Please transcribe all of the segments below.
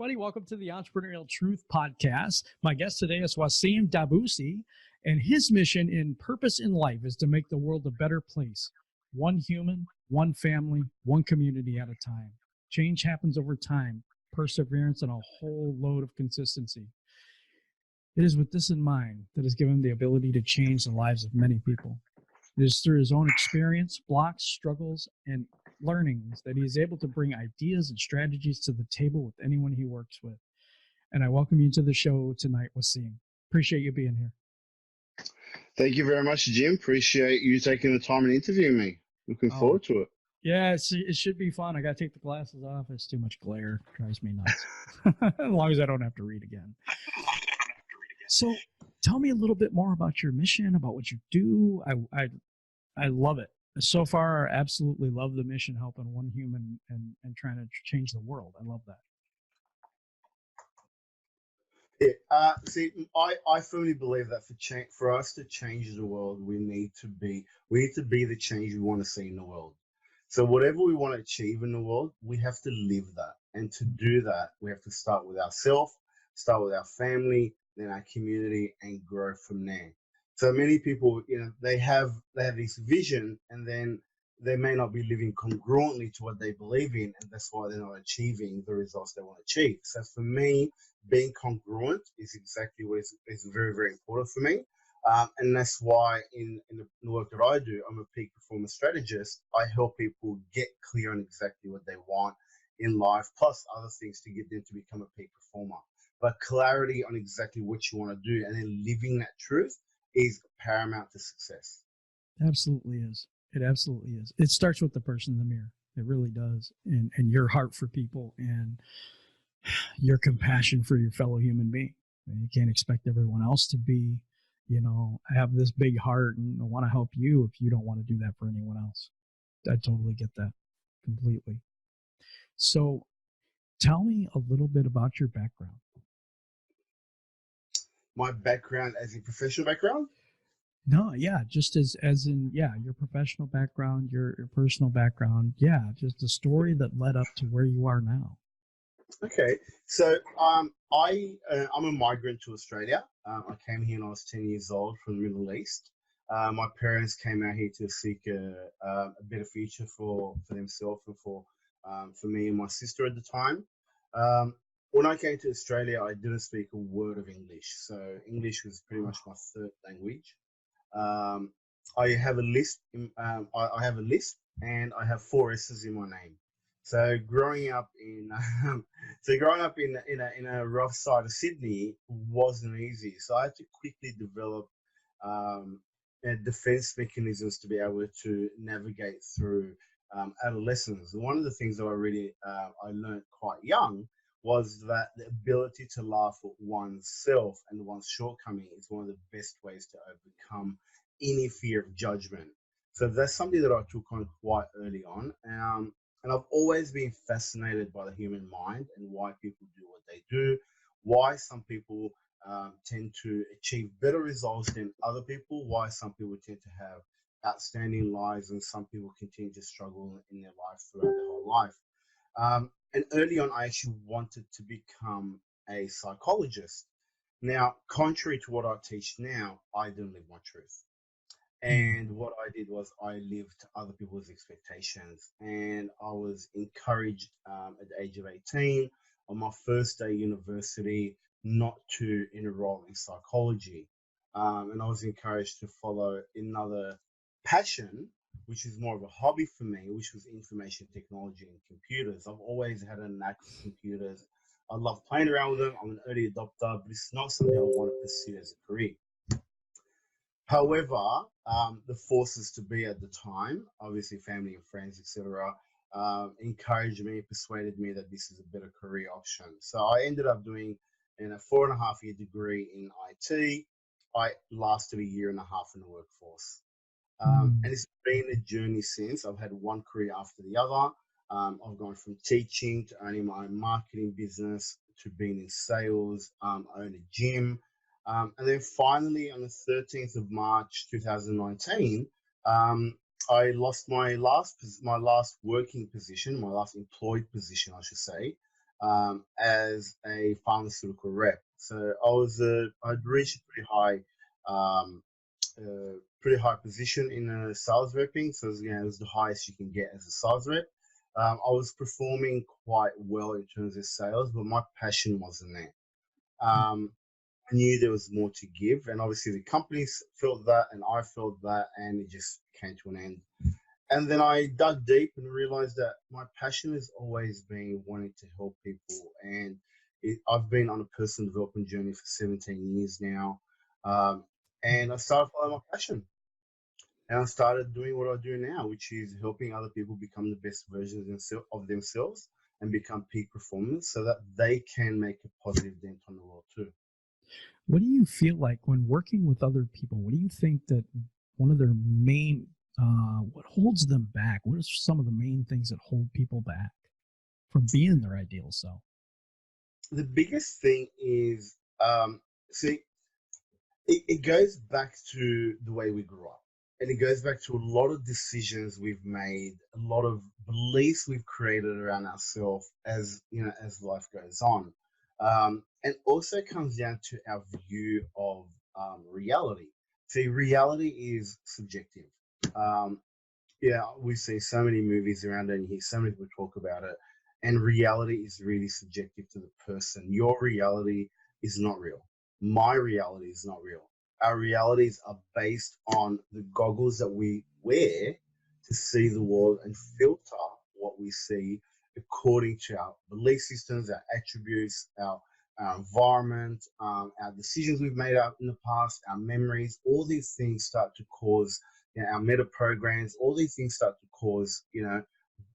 everybody. Welcome to the Entrepreneurial Truth Podcast. My guest today is Wassim Dabboussi, and his mission and purpose in life is to make the world a better place. One human, one family, one community at a time. Change happens over time, perseverance, and a whole load of consistency. It is with this in mind that has given him the ability to change the lives of many people. It is through his own experience, blocks, struggles, and learnings that he is able to bring ideas and strategies to the table with anyone he works with. And I welcome you to the show tonight, Wassim. Appreciate you being here. Thank you very much, Jim. Appreciate you taking the time and interviewing me. Looking forward to it. Yeah, it should be fun. I got to take the glasses off. It's too much glare. It drives me nuts. As long as I don't have to read again. So tell me a little bit more about your mission, about what you do. I love it. So far, I absolutely love the mission, helping one human and trying to change the world. I love that. Yeah. See, I firmly believe that for us to change the world, we need to be the change we want to see in the world. So whatever we want to achieve in the world, we have to live that. And to do that, we have to start with ourselves, start with our family, then our community, and grow from there. So many people, they have this vision, and then they may not be living congruently to what they believe in, and that's why they're not achieving the results they want to achieve. So for me, being congruent is exactly what is very, very important for me. And that's why in the work that I do, I'm a peak performance strategist. I help people get clear on exactly what they want in life, plus other things to get them to become a peak performer. But clarity on exactly what you want to do and then living that truth is paramount to success. Absolutely is. It absolutely is. It starts with the person in the mirror. It really does. And your heart for people and your compassion for your fellow human being. You can't expect everyone else to be, have this big heart and want to help you if you don't want to do that for anyone else. I totally get that completely. So tell me a little bit about your background. My background as a professional background? No, yeah, just as in, your professional background, your personal background. Yeah, just the story that led up to where you are now. Okay, so I'm a migrant to Australia. I came here when I was 10 years old from the Middle East. My parents came out here to seek a better future for themselves and for me and my sister at the time. When I came to Australia, I didn't speak a word of English, so English was pretty much my third language. I have a lisp. I have a lisp, and I have 4 S's in my name. So growing up in a rough side of Sydney wasn't easy. So I had to quickly develop defense mechanisms to be able to navigate through adolescence. And one of the things that I learned quite young was that the ability to laugh at oneself and one's shortcoming is one of the best ways to overcome any fear of judgment. So that's something that I took on quite early on. And I've always been fascinated by the human mind and why people do what they do, why some people tend to achieve better results than other people, why some people tend to have outstanding lives and some people continue to struggle in their life throughout their whole life. And early on, I actually wanted to become a psychologist. Now, contrary to what I teach now, I didn't live my truth. And what I did was I lived other people's expectations. And I was encouraged at the age of 18 on my first day university not to enroll in psychology. And I was encouraged to follow another passion, which is more of a hobby for me, which was information technology and computers. I've always had a knack for computers. I love playing around with them. I'm an early adopter, but it's not something I want to pursue as a career. However, the forces to be at the time, obviously family and friends, etc., encouraged me, persuaded me that this is a better career option. So I ended up doing a 4.5-year degree in IT. I lasted a 1.5 years in the workforce. And it's been a journey since. I've had one career after the other. I've gone from teaching to owning my own marketing business to being in sales. I own a gym. And then finally, on the 13th of March 2019, I lost my last working position, my last employed position, I should say, as a pharmaceutical rep. So I'd reached a um, pretty high position in a sales repping. So it was the highest you can get as a sales rep. I was performing quite well in terms of sales, but my passion wasn't there. I knew there was more to give, and obviously the companies felt that, and I felt that, and it just came to an end. And then I dug deep and realized that my passion has always been wanting to help people, and I've been on a personal development journey for 17 years now, and I started following my passion, and I started doing what I do now, which is helping other people become the best versions of themselves and become peak performers, so that they can make a positive dent on the world too. What do you feel like when working with other people? What do you think that one of their main, what holds them back? What are some of the main things that hold people back from being their ideal self? The biggest thing is, see, it goes back to the way we grew up. And it goes back to a lot of decisions we've made, a lot of beliefs we've created around ourselves as life goes on. And also comes down to our view of reality. See, reality is subjective. Um, yeah, we see so many movies around it and you hear so many people talk about it. And reality is really subjective to the person. Your reality is not real. My reality is not real. Our realities are based on the goggles that we wear to see the world and filter what we see according to our belief systems, our attributes, our environment, our decisions we've made out in the past, our memories. All these things start to cause our meta programs. All these things start to cause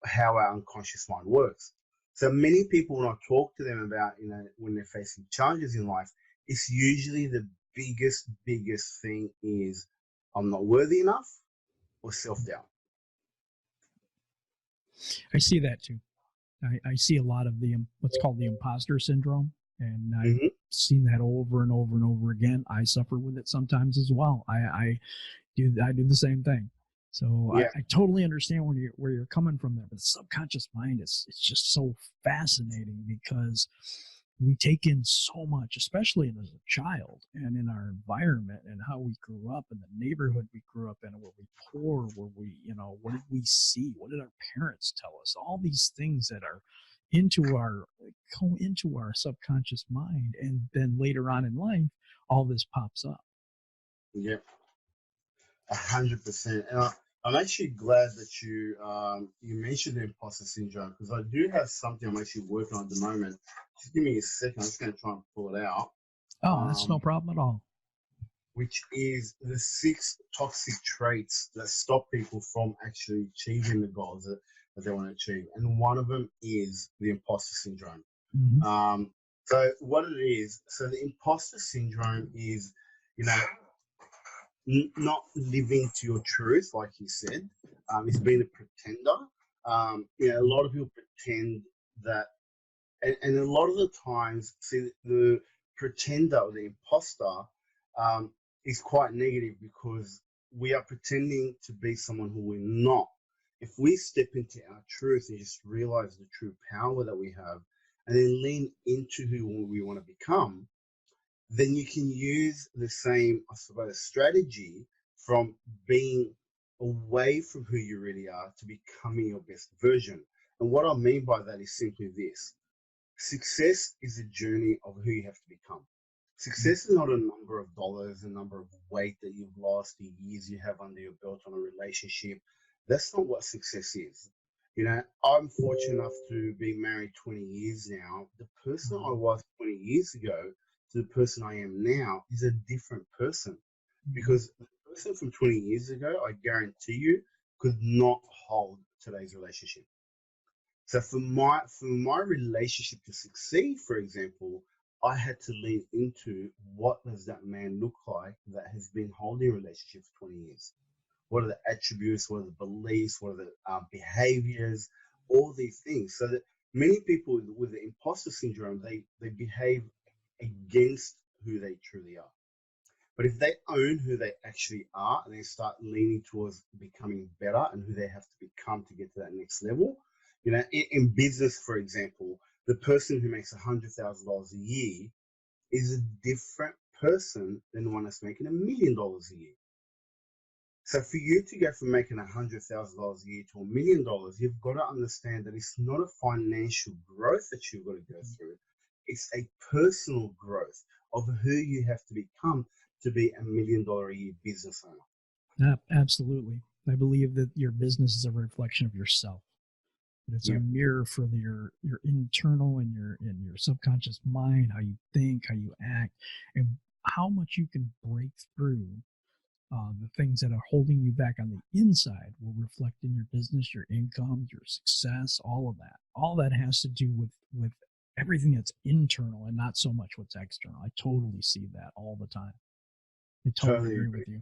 how our unconscious mind works. So many people, when I talk to them about when they're facing challenges in life, it's usually the biggest thing is I'm not worthy enough or self-doubt. I see that too. I see a lot of the what's called the imposter syndrome, and I've seen that over and over and over again. I suffer with it sometimes as well. I do the same thing. So Yeah. I totally understand where you're coming from there. But the subconscious mind it's just so fascinating because we take in so much, especially as a child and in our environment and how we grew up and the neighborhood we grew up in, were we poor, were we, what did we see? What did our parents tell us? All these things that are go into our subconscious mind. And then later on in life, all this pops up. Yep. 100%. And I'm actually glad that you mentioned the imposter syndrome, because I do have something I'm actually working on at the moment. Just give me a second. I'm just going to try and pull it out. Oh, that's no problem at all. Which is the 6 toxic traits that stop people from actually achieving the goals that they want to achieve. And one of them is the imposter syndrome. Mm-hmm. So what it is, so the imposter syndrome is, not living to your truth, like you said. It's being a pretender. A lot of people pretend that, and a lot of the times, see, the pretender or the imposter is quite negative, because we are pretending to be someone who we're not. If we step into our truth and just realize the true power that we have, and then lean into who we want to become, then you can use the same, I suppose, strategy from being away from who you really are to becoming your best version. And what I mean by that is simply this: success is a journey of who you have to become. Success is not a number of dollars, a number of weight that you've lost, the years you have under your belt on a relationship. That's not what success is. I'm fortunate enough to be married 20 years now. The person I was 20 years ago to the person I am now is a different person, because the person from 20 years ago, I guarantee you, could not hold today's relationship. So for my relationship to succeed, for example, I had to lean into, what does that man look like that has been holding a relationship for 20 years? What are the attributes? What are the beliefs? What are the behaviors? All these things. So that many people with the imposter syndrome, they behave against who they truly are. But if they own who they actually are and they start leaning towards becoming better and who they have to become to get to that next level, in business, for example, the person who makes $100,000 a year is a different person than the one that's making $1 million a year. So for you to go from making $100,000 a year to $1 million, you've got to understand that it's not a financial growth that you've got to go through. It's a personal growth of who you have to become to be $1 million a year business owner. Absolutely. I believe that your business is a reflection of yourself. That it's a mirror for your internal and your subconscious mind, how you think, how you act, and how much you can break through the things that are holding you back on the inside will reflect in your business, your income, your success, all of that. All that has to do with everything that's internal and not so much what's external. I totally see that all the time. I totally agree with you.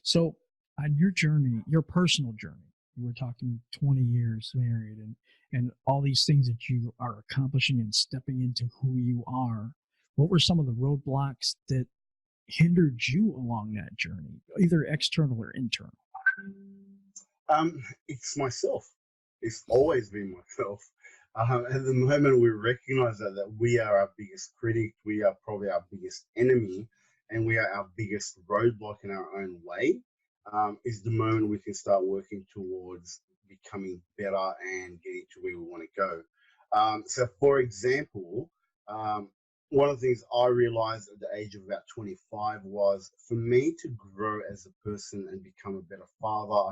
So on your journey, your personal journey, you were talking 20 years married and all these things that you are accomplishing and stepping into who you are. What were some of the roadblocks that hindered you along that journey, either external or internal? It's myself. It's always been myself. At the moment, we recognize that we are our biggest critic, we are probably our biggest enemy, and we are our biggest roadblock in our own way, is the moment we can start working towards becoming better and getting to where we want to go. So, for example, one of the things I realized at the age of about 25 was for me to grow as a person and become a better father.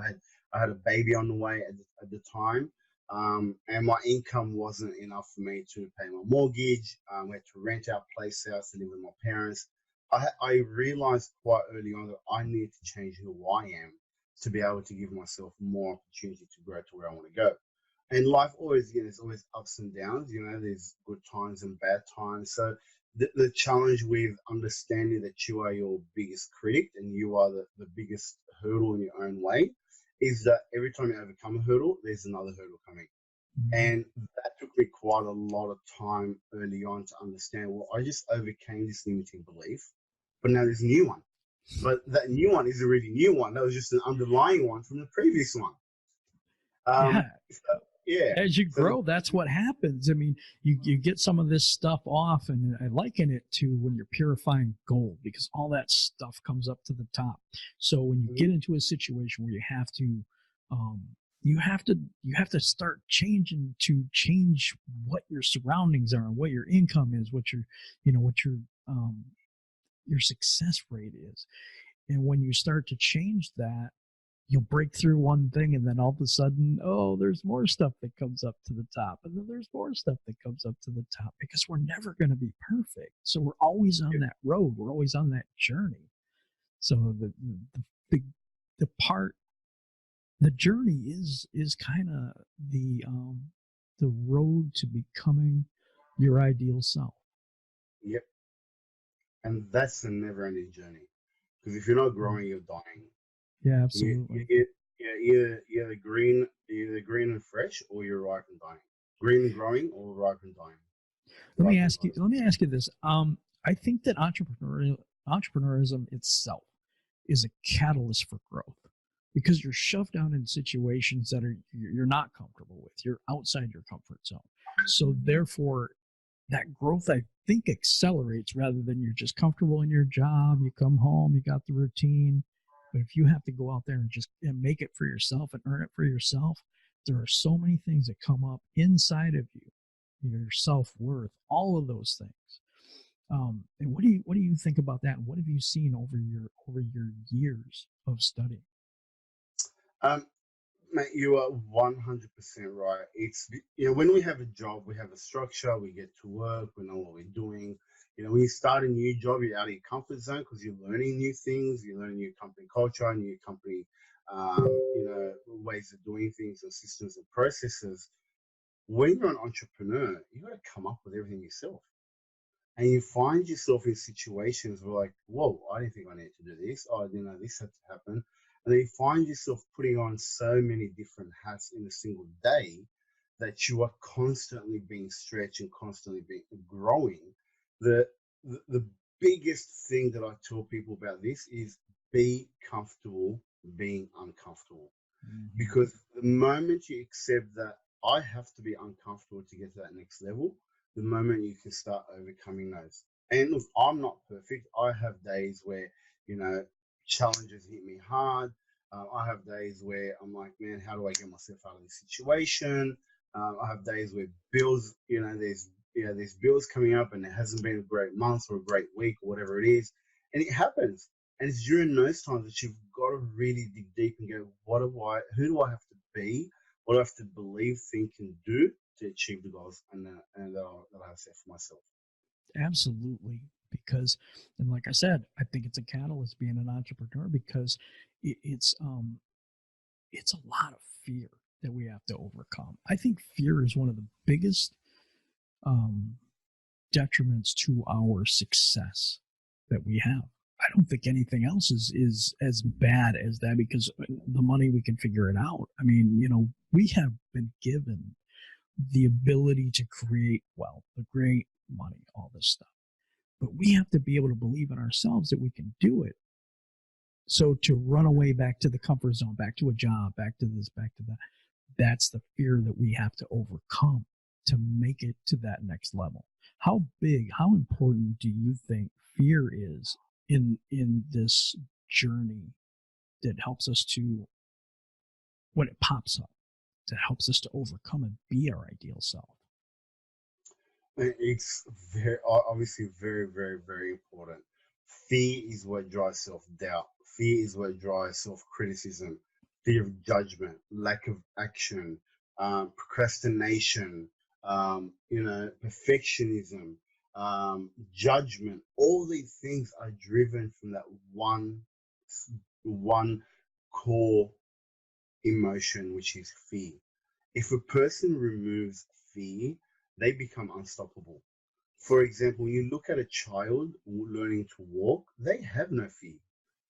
I had a baby on the way at the time, and my income wasn't enough for me to pay my mortgage. We had to rent our place out to live with my parents. I realized quite early on that I needed to change who I am to be able to give myself more opportunity to grow to where I want to go. And life always, there's always ups and downs, there's good times and bad times. So the challenge with understanding that you are your biggest critic and you are the biggest hurdle in your own way is that every time you overcome a hurdle, there's another hurdle coming. And that took me quite a lot of time early on to understand, well, I just overcame this limiting belief, but now there's a new one. But that new one is a really new one. That was just an underlying one from the previous one. As you grow, that's what happens. I mean, you get some of this stuff off, and I liken it to when you're purifying gold, because all that stuff comes up to the top. So when you get into a situation where you have to start changing to change what your surroundings are and what your income is, what your success rate is. And when you start to change that, you'll break through one thing, and then all of a sudden, there's more stuff that comes up to the top, and then there's more stuff that comes up to the top, because we're never going to be perfect. So we're always on that road. We're always on that journey. So the journey is kind of the road to becoming your ideal self. Yep. And that's a never-ending journey, because if you're not growing, you're dying. Yeah, absolutely. You're green and fresh, or you're ripe and dying. Green and growing, or ripe and dying. Let me ask you this. I think that entrepreneurialism itself is a catalyst for growth, because you're shoved down in situations that you're not comfortable with. You're outside your comfort zone. So therefore, that growth, I think, accelerates rather than you're just comfortable in your job. You come home, you got the routine. But if you have to go out there and make it for yourself and earn it for yourself, there are so many things that come up inside of you, your self-worth, all of those things. And what do you think about that? And what have you seen over your years of studying? Mate, you are 100% right. It's when we have a job, we have a structure, we get to work, we know what we're doing. When you start a new job, you're out of your comfort zone because you're learning new things, you're learning new company culture, new company, ways of doing things and systems and processes. When you're an entrepreneur, you got to come up with everything yourself. And you find yourself in situations where, like, whoa, I didn't think I needed to do this. Oh, I didn't know this had to happen. And then you find yourself putting on so many different hats in a single day that you are constantly being stretched and constantly being growing. The biggest thing that I tell people about this is be comfortable being uncomfortable. Because the moment you accept that I have to be uncomfortable to get to that next level. The moment you can start overcoming those. And look, I'm not perfect. I have days where, you know, challenges hit me hard. I have days where I'm like, man, how do I get myself out of this situation? I have days where bills, there's bills coming up and it hasn't been a great month or a great week or whatever it is. And it happens. And it's during those times that you've got to really dig deep and go, who do I have to be? What do I have to believe, think, and do to achieve the goals that I have set for myself? Absolutely. Because, and like I said, I think it's a catalyst being an entrepreneur because it's a lot of fear that we have to overcome. I think fear is one of the biggest um, detriments to our success that we have. I don't think anything else is as bad as that, because the money, we can figure it out. I mean, we have been given the ability to create wealth, the great money, all this stuff. But we have to be able to believe in ourselves that we can do it. So to run away back to the comfort zone, back to a job, back to this, back to that, that's the fear that we have to overcome to make it to that next level. How important do you think fear is in this journey that helps us to, when it pops up, that helps us to overcome and be our ideal self? It's obviously very, very, very important. Fear is what drives self-doubt. Fear is what drives self-criticism, fear of judgment, lack of action, procrastination, perfectionism, judgment. All these things are driven from that one core emotion, which is fear. If a person removes fear, they become unstoppable. For example, when you look at a child learning to walk, they have no fear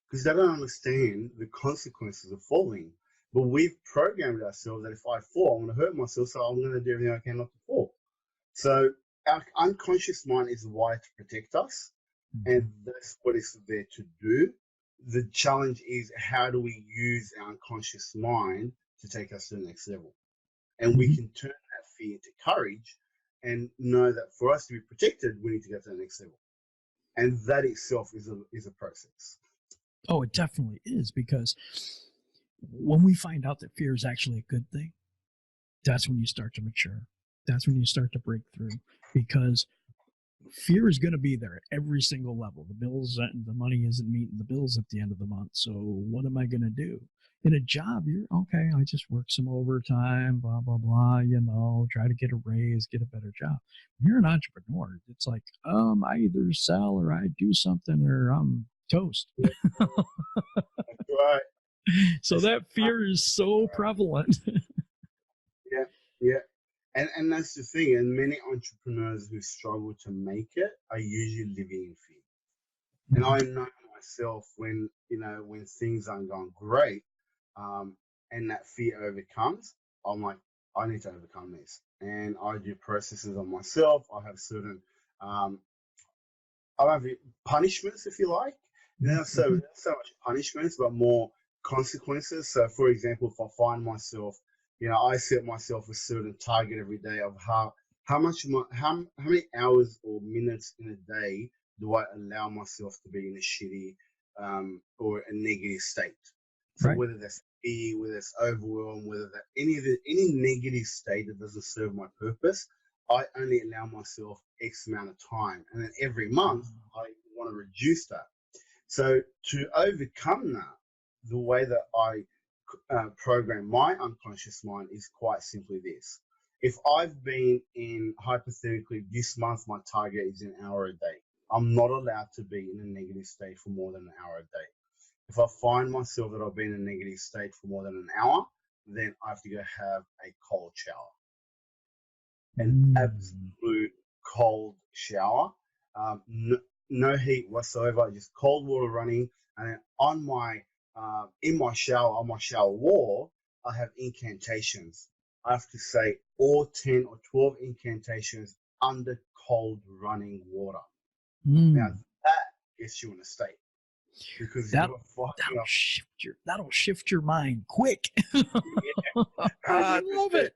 because they don't understand the consequences of falling. But we've programmed ourselves that if I fall, I'm going to hurt myself, so I'm going to do everything I can not to fall. So our unconscious mind is wired to protect us, and that's what it's there to do. The challenge is, how do we use our unconscious mind to take us to the next level? And we can turn that fear into courage and know that for us to be protected, we need to go to the next level. And that itself is a process. Oh, it definitely is, because when we find out that fear is actually a good thing, that's when you start to mature. That's when you start to break through, because fear is going to be there at every single level. The money isn't meeting the bills at the end of the month. So what am I going to do? In a job, you're okay. I just work some overtime, blah, blah, blah, try to get a raise, get a better job. When you're an entrepreneur, it's like, I either sell or I do something or I'm toast. That's right. So that fear is so prevalent. Yeah. And that's the thing. And many entrepreneurs who struggle to make it are usually living in fear. And I know myself, when things aren't going great, and that fear overcomes, I'm like, I need to overcome this. And I do processes on myself. I have certain I have punishments, if you like. So much punishments, but more consequences. So, for example, if I find myself, I set myself a certain target every day of how many hours or minutes in a day do I allow myself to be in a shitty or a negative state. So Right. whether that's fear, whether it's overwhelm, whether that any negative state that doesn't serve my purpose, I only allow myself X amount of time. And then every month, I want to reduce that. So to overcome that, the way that I program my unconscious mind is quite simply this. If I've been in, hypothetically, this month, my target is an hour a day. I'm not allowed to be in a negative state for more than an hour a day. If I find myself that I've been in a negative state for more than an hour, then I have to go have a cold shower. An absolute cold shower, no heat whatsoever, just cold water running. And then on my in my shower, on my shower wall, I have incantations. I have to say all 10 or 12 incantations under cold running water. Now that gets you in a state, because that'll shift your mind quick. I love it.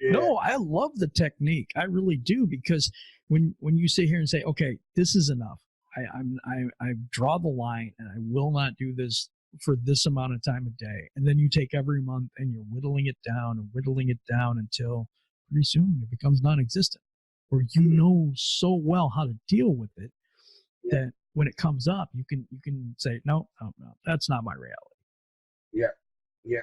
Yeah. No, I love the technique. I really do, because when you sit here and say, okay, this is enough. I draw the line and I will not do this for this amount of time a day. And then you take every month and you're whittling it down and whittling it down until pretty soon it becomes non-existent. Or you know so well how to deal with it that when it comes up, you can say, no, that's not my reality. Yeah. Yeah.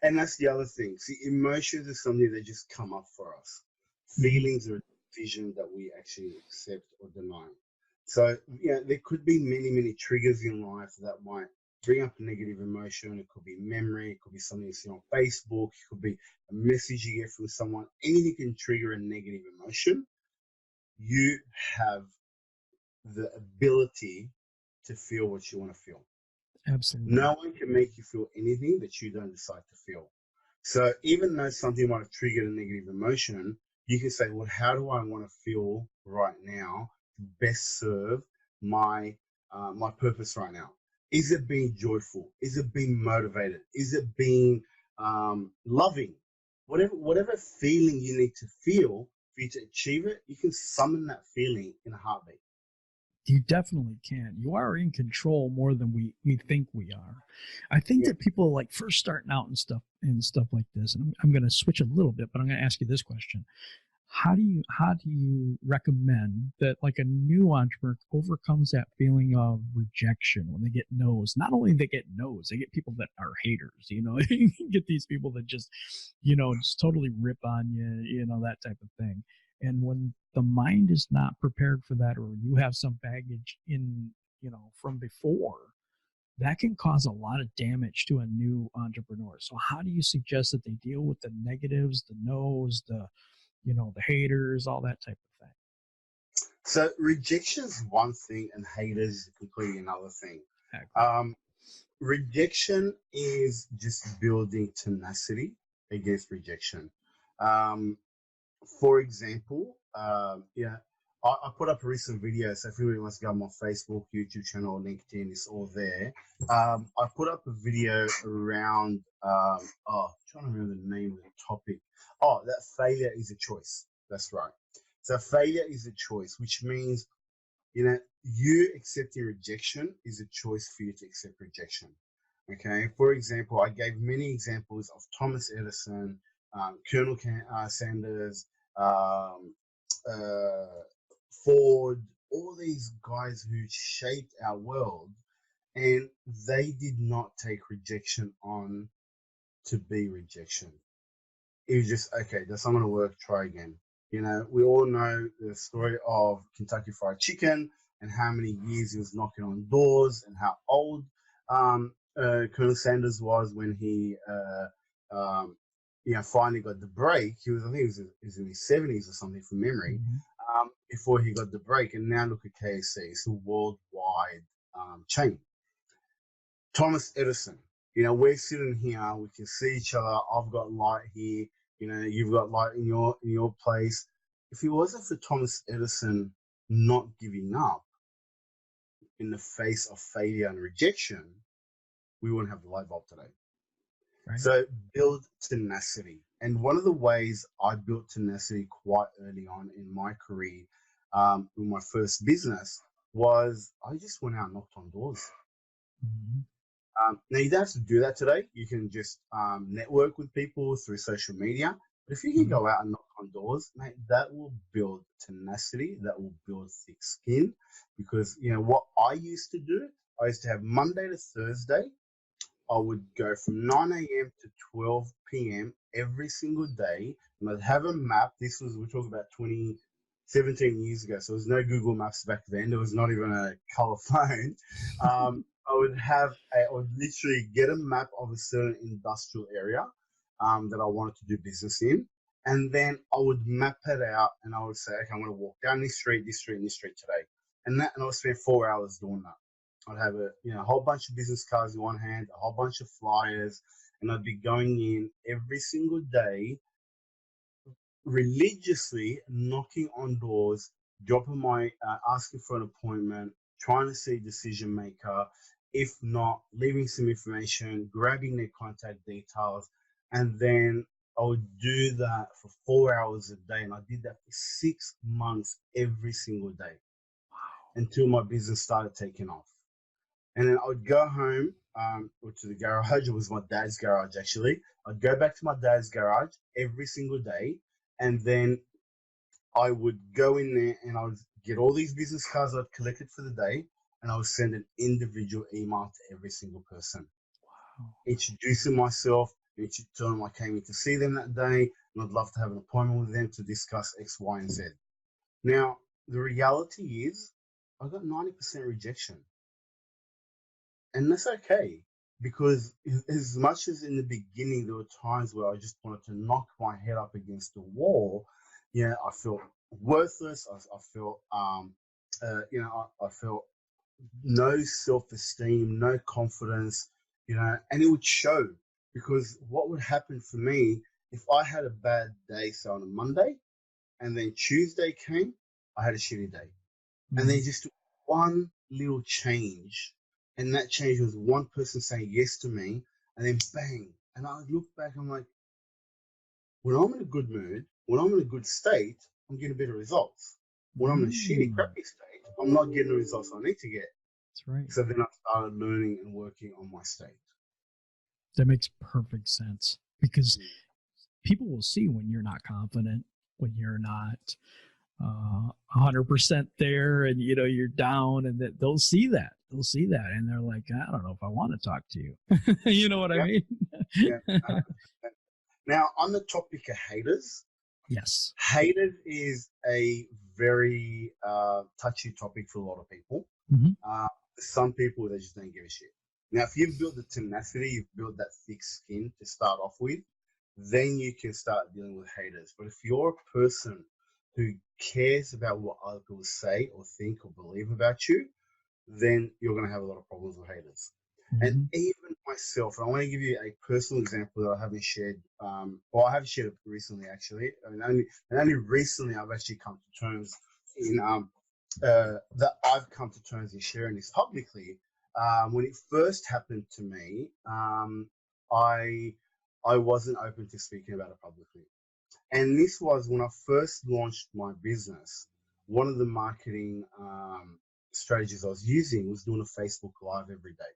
And that's the other thing. See, emotions are something that just come up for us. Feelings are a decision that we actually accept or deny. So, there could be many, many triggers in life that might bring up a negative emotion. It could be memory, it could be something you see on Facebook, it could be a message you get from someone. Anything can trigger a negative emotion. You have the ability to feel what you want to feel. Absolutely. No one can make you feel anything that you don't decide to feel. So even though something might have triggered a negative emotion, you can say, well, how do I want to feel right now to best serve my my purpose right now? Is it being joyful? Is it being motivated? Is it being loving? Whatever feeling you need to feel for you to achieve it, you can summon that feeling in a heartbeat. You definitely can. You are in control more than we think we are. I think that people like first starting out and stuff like this, and I'm going to switch a little bit, but I'm going to ask you this question. How do you recommend that like a new entrepreneur overcomes that feeling of rejection when they get no's? Not only they get no's, they get people that are haters, you get these people that just totally rip on you, that type of thing. And when the mind is not prepared for that, or you have some baggage from before, that can cause a lot of damage to a new entrepreneur. So how do you suggest that they deal with the negatives, the no's, the haters, all that type of thing? So rejection is one thing, and haters is completely another thing. Rejection is just building tenacity against rejection. For example, I put up a recent video, so if anybody wants to go on my Facebook, YouTube channel, LinkedIn, it's all there. I put up a video around, I'm trying to remember the name of the topic. That failure is a choice. That's right. So failure is a choice, which means, you accepting rejection is a choice for you to accept rejection. Okay. For example, I gave many examples of Thomas Edison, Colonel Sanders, um, Ford, all these guys who shaped our world, and they did not take rejection on to be rejection. It was just, okay, that's not going to work, try again. We all know the story of Kentucky Fried Chicken and how many years he was knocking on doors and how old Colonel Sanders was when he finally got the break. He was in his 70s or something from memory, before he got the break. And now look at KFC. It's a worldwide chain. Thomas Edison, we're sitting here, we can see each other. I've got light here, you've got light in your place. If it wasn't for Thomas Edison not giving up in the face of failure and rejection, we wouldn't have the light bulb today. Right. So build tenacity. And one of the ways I built tenacity quite early on in my career, with my first business, was I just went out and knocked on doors. Now, you don't have to do that today. You can just network with people through social media. But if you can go out and knock on doors, mate, that will build tenacity. That will build thick skin. Because, what I used to do, I used to have Monday to Thursday. I would go from 9 a.m. to 12 p.m. every single day. And I'd have a map. We're talking about 17 years ago. So there was no Google Maps back then. There was not even a color phone. I would literally get a map of a certain industrial area that I wanted to do business in. And then I would map it out and I would say, okay, I'm going to walk down this street, this street, and this street today. And I would spend 4 hours doing that. I'd have a whole bunch of business cards in one hand, a whole bunch of flyers, and I'd be going in every single day, religiously knocking on doors, asking for an appointment, trying to see a decision maker. If not, leaving some information, grabbing their contact details, and then I would do that for 4 hours a day, and I did that for 6 months every single day until my business started taking off. And then I would go home or to the garage. It was my dad's garage, actually. I'd go back to my dad's garage every single day, and then I would go in there and I would get all these business cards I'd collected for the day, and I would send an individual email to every single person, introducing myself, telling them I came in to see them that day, and I'd love to have an appointment with them to discuss X, Y, and Z. Now, the reality is I got 90% rejection. And that's okay, because as much as in the beginning there were times where I just wanted to knock my head up against the wall, I felt worthless. I felt, I felt no self-esteem, no confidence, and it would show, because what would happen for me if I had a bad day, say on a Monday, and then Tuesday came, I had a shitty day, and then just one little change. And that change was one person saying yes to me, and then bang. And I look back, I'm like, when I'm in a good mood, when I'm in a good state, I'm getting better results. When I'm in a shitty, crappy state, I'm not getting the results I need to get. That's right. So then I started learning and working on my state. That makes perfect sense, because people will see when you're not confident, when you're not 100% there, and you're down, and that they'll see that, and they're like, I don't know if I want to talk to you. You know what I mean? Yeah. Now, on the topic of haters, yes, haters is a very touchy topic for a lot of people. Some people, they just don't give a shit. Now, if you've built the tenacity, you've built that thick skin to start off with, then you can start dealing with haters. But if you're a person who cares about what other people say or think or believe about you, then you're going to have a lot of problems with haters. And even myself, and I want to give you a personal example that I haven't shared, I have shared it recently, actually. Only recently I've actually come to terms that I've come to terms in sharing this publicly. When it first happened to me, I wasn't open to speaking about it publicly. And this was when I first launched my business. One of the marketing strategies I was using was doing a Facebook Live every day.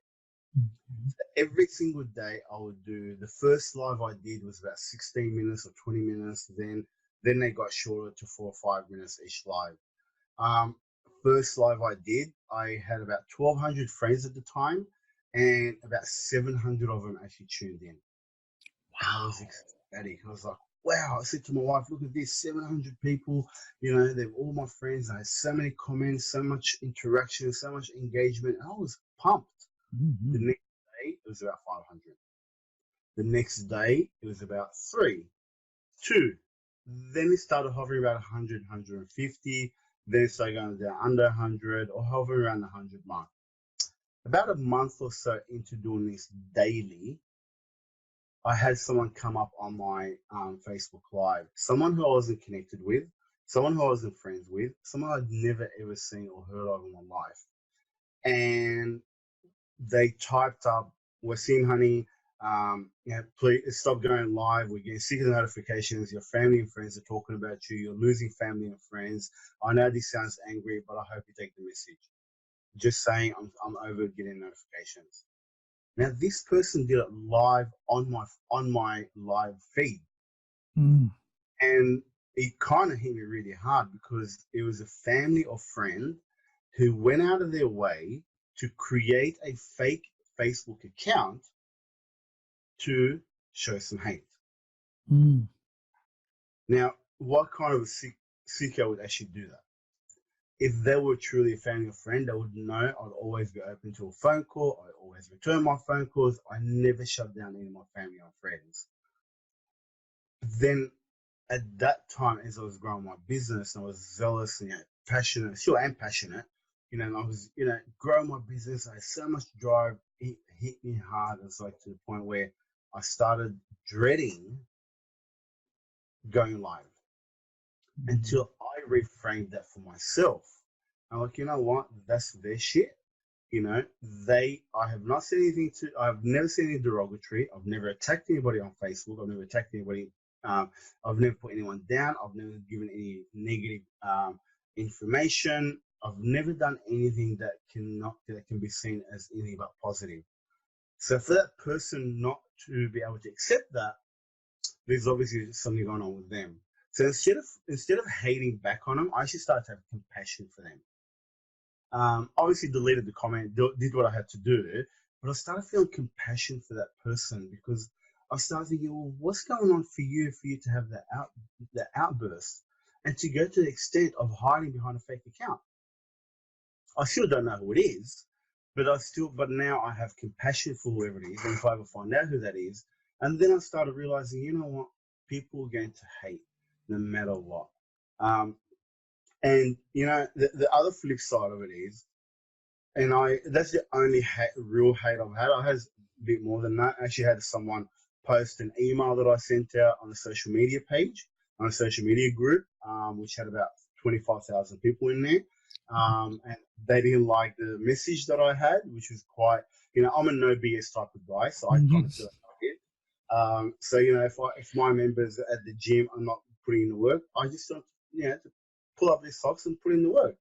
Every single day I would do, the first live I did was about 16 minutes or 20 minutes. Then they got shorter to 4 or 5 minutes each live. First live I did, I had about 1,200 friends at the time, and about 700 of them actually tuned in. Wow. I was ecstatic. I was like, wow. I said to my wife, look at this, 700 people, they're all my friends. I had so many comments, so much interaction, so much engagement. And I was pumped. The next day, it was about 500. The next day, it was about 3, 2. Then it started hovering about 100, 150. Then it started going down under 100 or hovering around the 100 mark. About a month or so into doing this daily, I had someone come up on my Facebook Live, someone who I wasn't connected with, someone who I wasn't friends with, someone I'd never ever seen or heard of in my life. And they typed up, Wassim, honey, please stop going live. We're getting sick of the notifications. Your family and friends are talking about you. You're losing family and friends. I know this sounds angry, but I hope you take the message. Just saying, I'm over getting notifications. Now, this person did it live on my live feed. And it kind of hit me really hard, because it was a family or friend who went out of their way to create a fake Facebook account to show some hate. Now, what kind of a sicko would actually do that? If they were truly a family or friend, they would know I'd always be open to a phone call. I always return my phone calls. I never shut down any of my family or friends. Then at that time, as I was growing my business, and I was zealous and passionate, still am passionate, and I was, growing my business. I had so much drive. It hit me hard. It's like to the point where I started dreading going live until I reframed that for myself. I'm like, you know what? That's their shit. I have not said anything I've never said anything derogatory. I've never attacked anybody on Facebook. I've never attacked anybody I've never put anyone down. I've never given any negative information. I've never done anything that can be seen as anything but positive. So for that person not to be able to accept that, there's obviously something going on with them. So instead of hating back on them, I actually started to have compassion for them. Obviously deleted the comment, did what I had to do, but I started feeling compassion for that person because I started thinking, well, what's going on for you to have that outburst and to go to the extent of hiding behind a fake account? I still don't know who it is, but now I have compassion for whoever it is, and if I ever find out who that is, and then I started realizing, you know what, people are going to hate no matter what. And you know, the other flip side of it is, that's the only real hate I've had. I had a bit more than that. I actually had someone post an email that I sent out on a social media page, on a social media group, which had about 25,000 people in there. And they didn't like the message that I had, which was quite, you know, I'm a no BS type of guy, so I kind of feel like it. So, you know, if my members at the gym are not putting in the work, I just don't, you know, to pull up their socks and put in the work.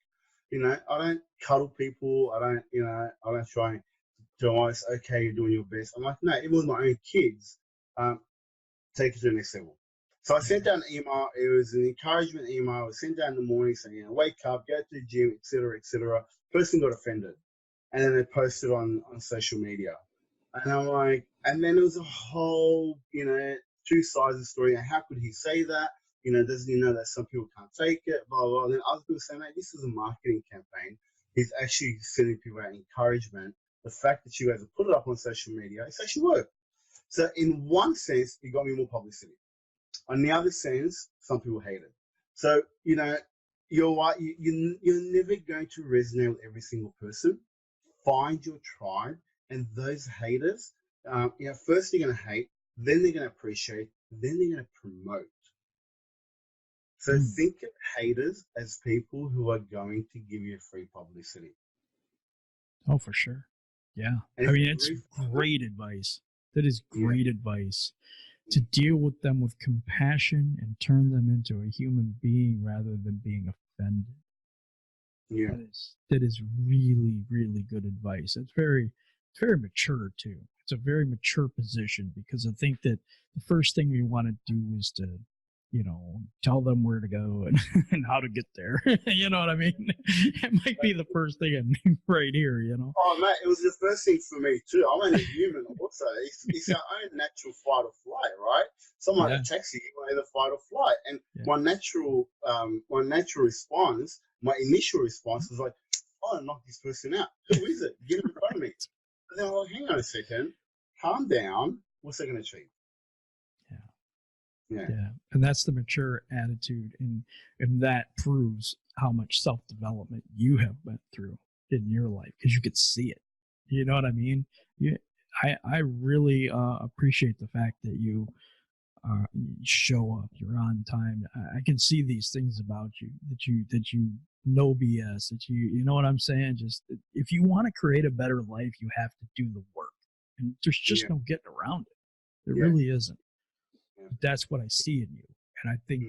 You know, I don't cuddle people. I don't try to always, okay, you're doing your best. I'm like, no, even with my own kids, take it to the next level. So I sent out an email. It was an encouragement email. I sent out in the morning saying, you know, wake up, go to the gym, etc., etc. Person got offended, and then they posted on social media, and I'm like, and then it was a whole, you know, two sides of the story. And how could he say that? You know, doesn't he know that some people can't take it? Blah blah. And then other people saying, mate, this is a marketing campaign. He's actually sending people out encouragement. The fact that you guys have put it up on social media, it's actually worked. So in one sense, it got me more publicity. On the other sense, some people hate it. So, you know, you're never going to resonate with every single person. Find your tribe, and those haters, you know, first they're going to hate, then they're going to appreciate, then they're going to promote. So think of haters as people who are going to give you free publicity. Oh, for sure. Yeah. I mean, it's great advice. That is great advice. To deal with them with compassion and turn them into a human being rather than being offended. Yeah. That is really, really good advice. It's very mature too. It's a very mature position because I think that the first thing we want to do is to, you know, tell them where to go and how to get there. You know what I mean? It might be the first thing right here, you know? Oh, mate, it was the first thing for me, too. I'm only human also. It's our own natural fight or flight, right? Someone attacks you, you either fight or flight. And my natural response, my initial response was like, oh, knock this person out. Who is it? Get in front of me. And then I'm like, hang on a second. Calm down. What's that going to achieve? Yeah. And that's the mature attitude, and that proves how much self-development you have went through in your life because you could see it. You know what I mean? I really appreciate the fact that you show up, you're on time. I can see these things about you that you know BS, that you know what I'm saying? Just if you want to create a better life, you have to do the work, and there's just no getting around it. There really isn't. That's what I see in you. And I think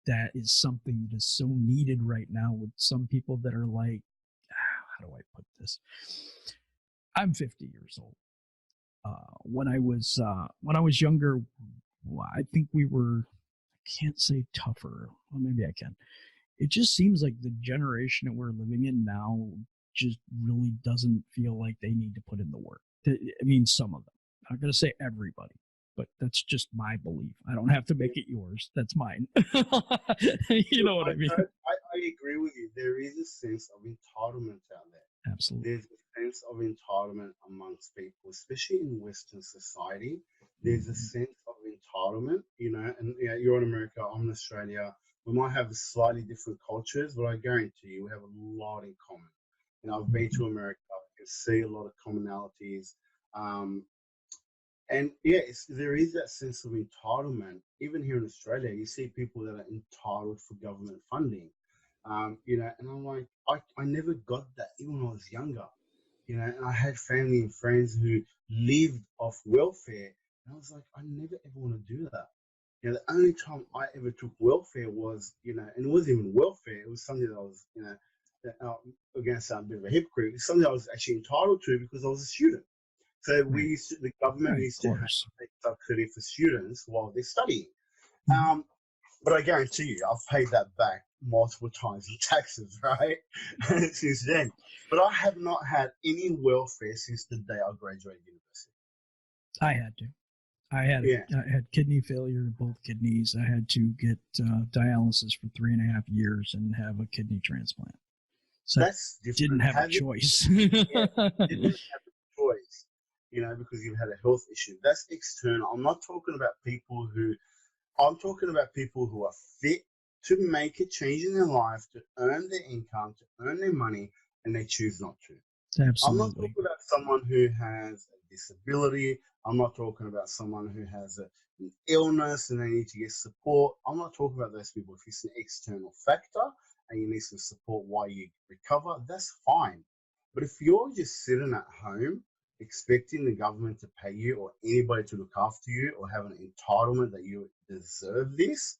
that is something that is so needed right now with some people that are like, how do I put this? I'm 50 years old. When I was younger, I think we were, I can't say tougher. Well, maybe I can. It just seems like the generation that we're living in now just really doesn't feel like they need to put in the work. I mean, some of them. I'm not going to say everybody, but that's just my belief. I don't have to make it yours. That's mine. You know what I mean? I agree with you. There is a sense of entitlement out there. Absolutely. There's a sense of entitlement amongst people, especially in Western society. There's a sense of entitlement, you know, and you're in America, I'm in Australia. We might have slightly different cultures, but I guarantee you we have a lot in common. You know, I've been to America, I can see a lot of commonalities. And there is that sense of entitlement. Even here in Australia, you see people that are entitled for government funding. You know, and I'm like, I never got that even when I was younger. You know, and I had family and friends who lived off welfare. And I was like, I never ever want to do that. You know, the only time I ever took welfare was, and it wasn't even welfare. It was something that I was, again, sound a bit of a hypocrite. It's something I was actually entitled to because I was a student. So Right. the government Right. used Of to have course. a subsidy for students while they're studying. Mhm. Um, but I guarantee you, I've paid that back multiple times in taxes, right? Since then. But I have not had any welfare since the day I graduated university. I had to. Yeah, I had kidney failure in both kidneys. I had to get dialysis for 3.5 years and have a kidney transplant. So I that's didn't different. have a Having, choice. yeah, didn't have a choice, because you've had a health issue. That's external. I'm talking about people who are fit to make a change in their life, to earn their income, to earn their money, and they choose not to. I'm not Absolutely. talking about someone who has a disability. I'm not talking about someone who has an illness and they need to get support. I'm not talking about those people. If it's an external factor and you need some support while you recover, that's fine. But if you're just sitting at home expecting the government to pay you or anybody to look after you or have an entitlement that you deserve this,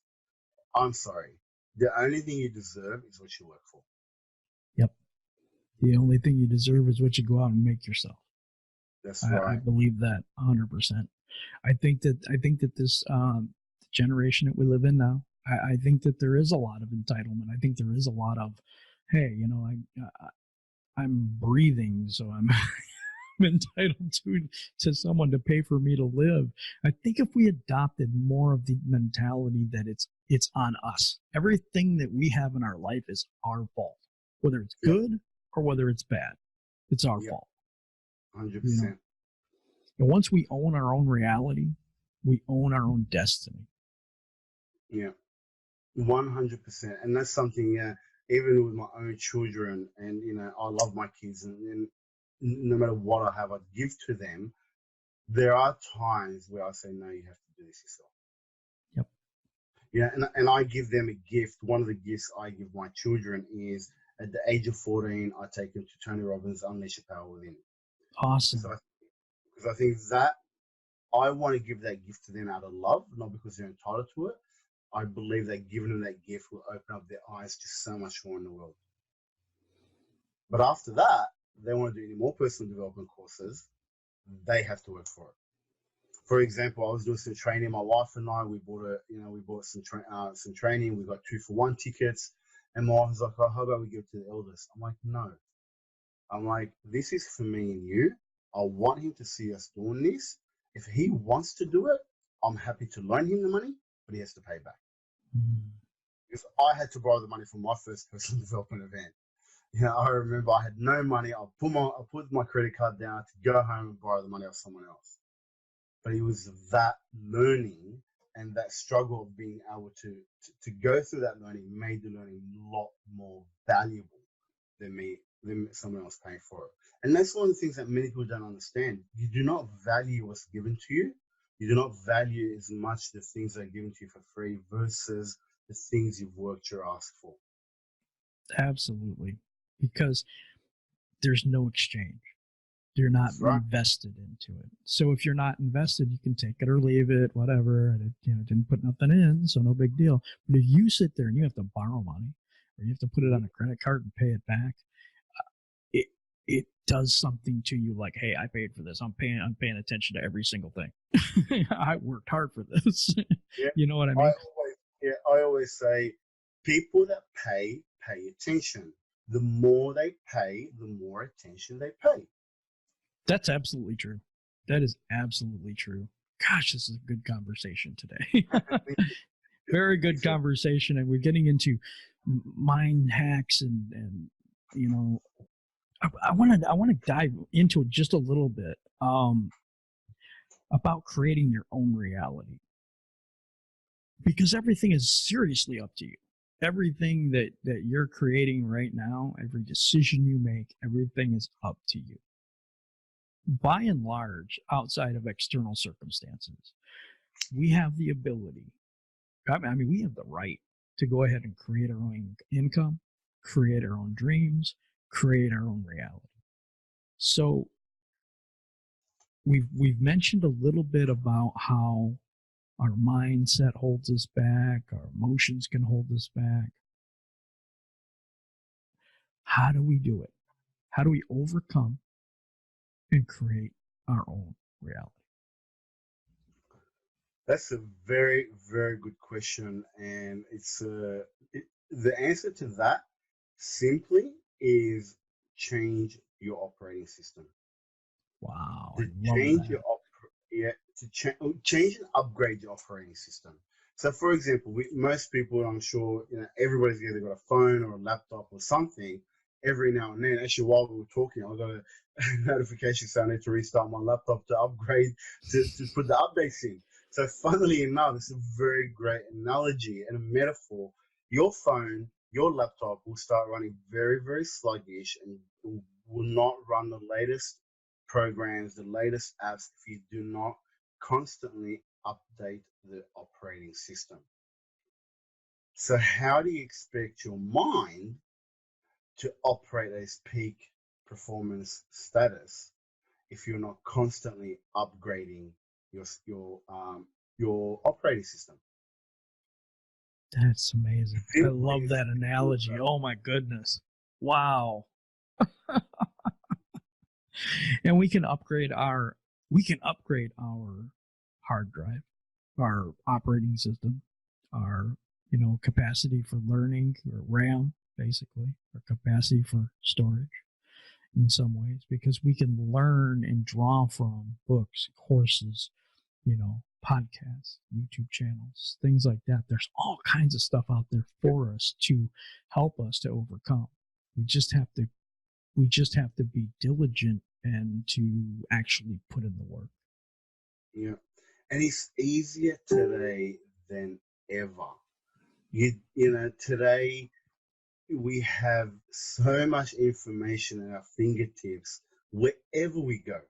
I'm sorry. The only thing you deserve is what you work for. Yep. The only thing you deserve is what you go out and make yourself. That's I right. believe that 100%. I think that this generation that we live in now, I think that there is a lot of entitlement. I think there is a lot of, hey, I'm breathing, so I'm entitled to someone to pay for me to live. I think if we adopted more of the mentality that it's on us. Everything that we have in our life is our fault, whether it's Yep. good or whether it's bad. It's our Yep. fault. 100%. And once we own our own reality, we own our own destiny. Yeah. 100%. And that's something, even with my own children, and, I love my kids, and no matter what I have, I give to them. There are times where I say, no, you have to do this yourself. Yep. Yeah. And I give them a gift. One of the gifts I give my children is at the age of 14, I take them to Tony Robbins' Unleash Your Power Within. Because Awesome. I think that I want to give that gift to them out of love, not because they're entitled to it. I believe that giving them that gift will open up their eyes to so much more in the world. But after that, they want to do any more personal development courses, they have to work for it. For example, I was doing some training. My wife and I, we bought some training. We got 2-for-1 tickets, and my wife was like, "Oh, how about we give it to the eldest?" I'm like, "No." I'm like, "This is for me and you. I want him to see us doing this. If he wants to do it, I'm happy to loan him the money, but he has to pay back." Because I had to borrow the money for my first personal development event. I remember I had no money. I put my credit card down to go home and borrow the money off someone else. But it was that learning and that struggle of being able to go through that learning made the learning a lot more valuable than someone else paying for it. And that's one of the things that many people don't understand. You do not value what's given to you. You do not value as much the things that are given to you for free versus the things you've worked your ass for. Absolutely. Because there's no exchange. You're not That's right. invested into it. So if you're not invested, you can take it or leave it, whatever. And it didn't put nothing in, so no big deal. But if you sit there and you have to borrow money or you have to put it on a credit card and pay it back, it it does something to you like, hey, I paid for this. I'm paying attention to every single thing. I worked hard for this. Yeah. You know what I mean? I always say people that pay attention. The more they pay, the more attention they pay. That's absolutely true. That is absolutely true. Gosh, this is a good conversation today. Very good conversation, and we're getting into mind hacks and I want to dive into it just a little bit about creating your own reality, because everything is seriously up to you. Everything that you're creating right now, every decision you make, everything is up to you. By and large, outside of external circumstances, we have the ability, we have the right to go ahead and create our own income, create our own dreams, create our own reality. So we've mentioned a little bit about how Our mindset holds us back. Our emotions can hold us back. How do we do it? How do we overcome and create our own reality? That's a very, very good question, and the answer to that simply is change your operating system. Wow, I To love change that. yeah, change and upgrade your operating system. So, for example, most people, I'm sure, everybody's either got a phone or a laptop or something. Every now and then, actually, while we were talking, I got a notification saying I need to restart my laptop to upgrade to put the updates in. So, funnily enough, it's a very great analogy and a metaphor. Your phone, your laptop will start running very, very sluggish and will not run the latest programs, the latest apps, if you do not constantly update the operating system. So, how do you expect your mind to operate at its peak performance status if you're not constantly upgrading your operating system? That's amazing. I Simply love that analogy. Oh my goodness. Wow. And we can upgrade our hard drive, our operating system, our capacity for learning, or RAM, basically, or capacity for storage in some ways, because we can learn and draw from books, courses, podcasts, YouTube channels, things like that. There's all kinds of stuff out there for us to help us to overcome. We just have to be diligent and to actually put in the work. Yeah. And it's easier today than ever. Today we have so much information at our fingertips wherever we go.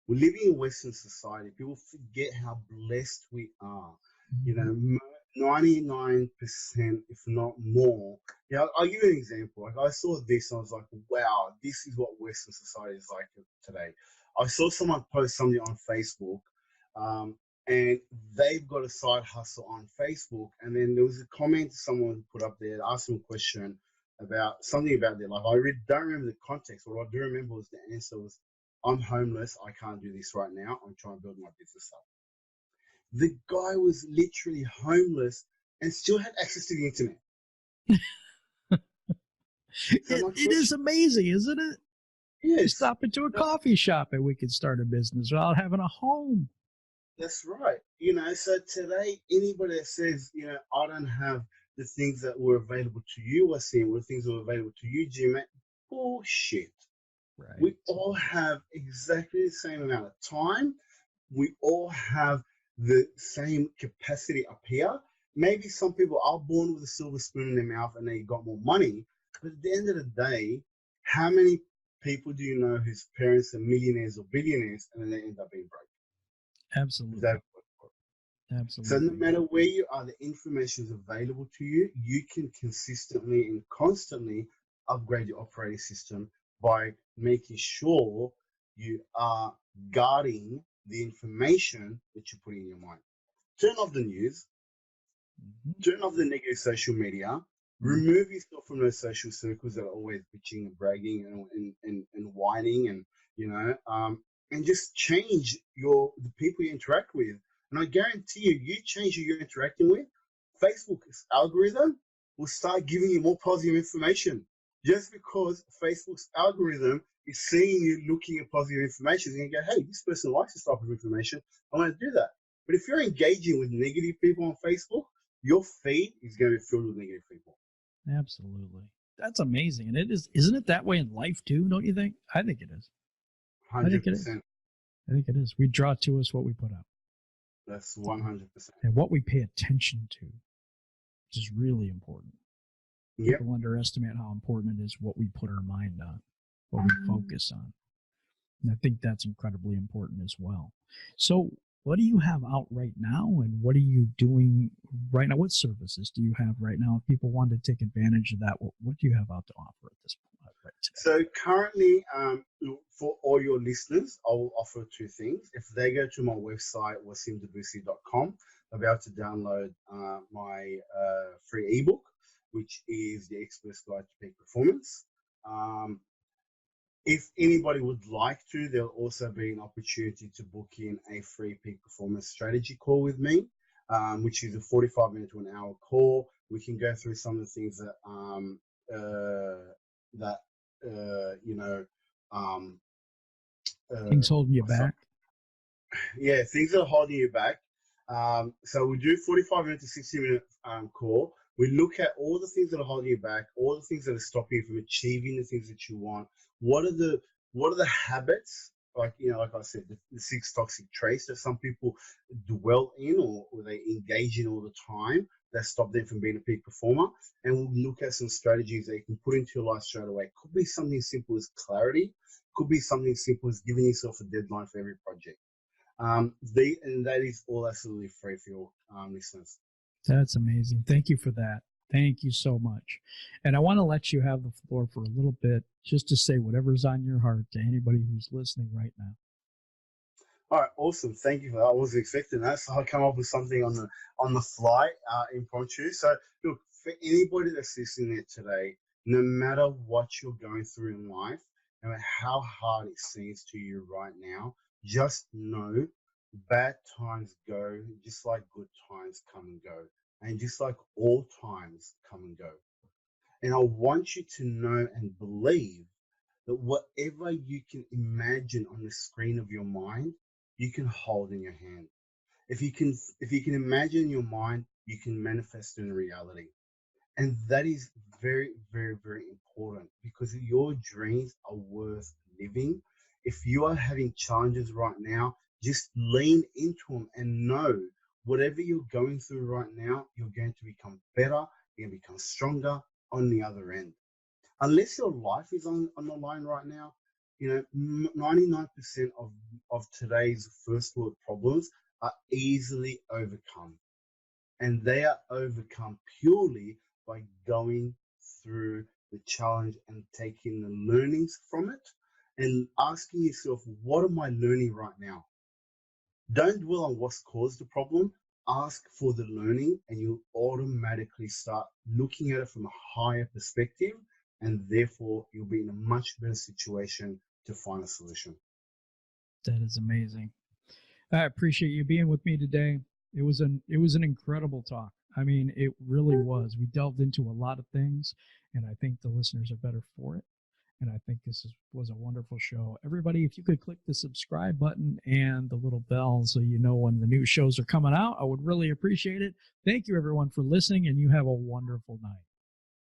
We're living in Western society. People forget how blessed we are. Mm-hmm. 99%, if not more. I'll give you an example. Like, I saw this and I was like, wow, this is what Western society is like today. I saw someone post something on Facebook, um, and they've got a side hustle on Facebook. And then there was a comment someone put up there, asked them a question about something about their life. I really don't remember the context, but what I do remember was the answer was, I'm homeless. I can't do this right now. I'm trying to build my business up. The guy was literally homeless and still had access to the internet. So my It is question, amazing, isn't it? You yes, stop into a coffee shop and we could start a business without having a home. that's right. So today, anybody that says, I don't have the things that were available to you, Wassim, or the things that were available to you, Jim, bullshit. Right. We all have exactly the same amount of time. We all have the same capacity up here. Maybe some people are born with a silver spoon in their mouth and they got more money. But at the end of the day, how many people do you know whose parents are millionaires or billionaires and then they end up being broke? Absolutely. So no Absolutely. matter where you are, the information is available to you. You can consistently and constantly upgrade your operating system by making sure you are guarding the information that you put in your mind. Turn off the news, Mm-hmm. turn off the negative social media, Mm-hmm. remove yourself from those social circles that are always bitching and bragging and whining and just change the people you interact with. And I guarantee you change who you're interacting with, Facebook's algorithm will start giving you more positive information. Just because Facebook's algorithm is seeing you looking at positive information, and you go, hey, this person likes this type of information, I'm going to do that. But if you're engaging with negative people on Facebook, your feed is going to be filled with negative people. Absolutely. That's amazing. And isn't it that way in life too, don't you think? I think it is. I think it is. 100%. I think it is. We draw to us what we put out. That's 100%. And what we pay attention to, which is really important. Yep. People underestimate how important it is what we put our mind on, what we focus on. And I think that's incredibly important as well. So what do you have out right now, and what are you doing right now? What services do you have right now? If people want to take advantage of that, what do you have out to offer at this point right today? So currently, for all your listeners, I will offer two things. If they go to my website, wassimdabboussi.com, they'll be able to download my free ebook, which is The Expert's Guide to Peak Performance. If anybody would like to, there'll also be an opportunity to book in a free peak performance strategy call with me, which is a 45-minute to an hour call. We can go through some of the things that Things holding you back. Yeah, things that are holding you back. So we do 45-minute to 60-minute call. We look at all the things that are holding you back, all the things that are stopping you from achieving the things that you want. What are the habits? Like I said, the 6 toxic traits that some people dwell in or they engage in all the time that stop them from being a peak performer. And we'll look at some strategies that you can put into your life straight away. It could be something simple as clarity. Could be something simple as giving yourself a deadline for every project. And that is all absolutely free for your listeners. That's amazing. Thank you for that. Thank you so much. And I want to let you have the floor for a little bit just to say whatever's on your heart to anybody who's listening right now. All right, awesome. Thank you for that. I wasn't expecting that, so I'll come up with something on the fly, impromptu. So, look, for anybody that's listening there today, no matter what you're going through in life, no matter how hard it seems to you right now, just know bad times go just like good times come and go, and just like all times come and go. And I want you to know and believe that whatever you can imagine on the screen of your mind, you can hold in your hand. If you can imagine in your mind, you can manifest in reality. And that is very, very, very important, because your dreams are worth living. If you are having challenges right now, just lean into them and know whatever you're going through right now, you're going to become better, you're going to become stronger on the other end. Unless your life is on the line right now, 99% of today's first world problems are easily overcome. And they are overcome purely by going through the challenge and taking the learnings from it and asking yourself, what am I learning right now? Don't dwell on what's caused the problem. Ask for the learning, and you'll automatically start looking at it from a higher perspective, and therefore you'll be in a much better situation to find a solution. That is amazing. I appreciate you being with me today. It was an incredible talk. I mean, it really was. We delved into a lot of things, and I think the listeners are better for it. And I think was a wonderful show. Everybody, if you could click the subscribe button and the little bell so you know when the new shows are coming out, I would really appreciate it. Thank you, everyone, for listening, and you have a wonderful night.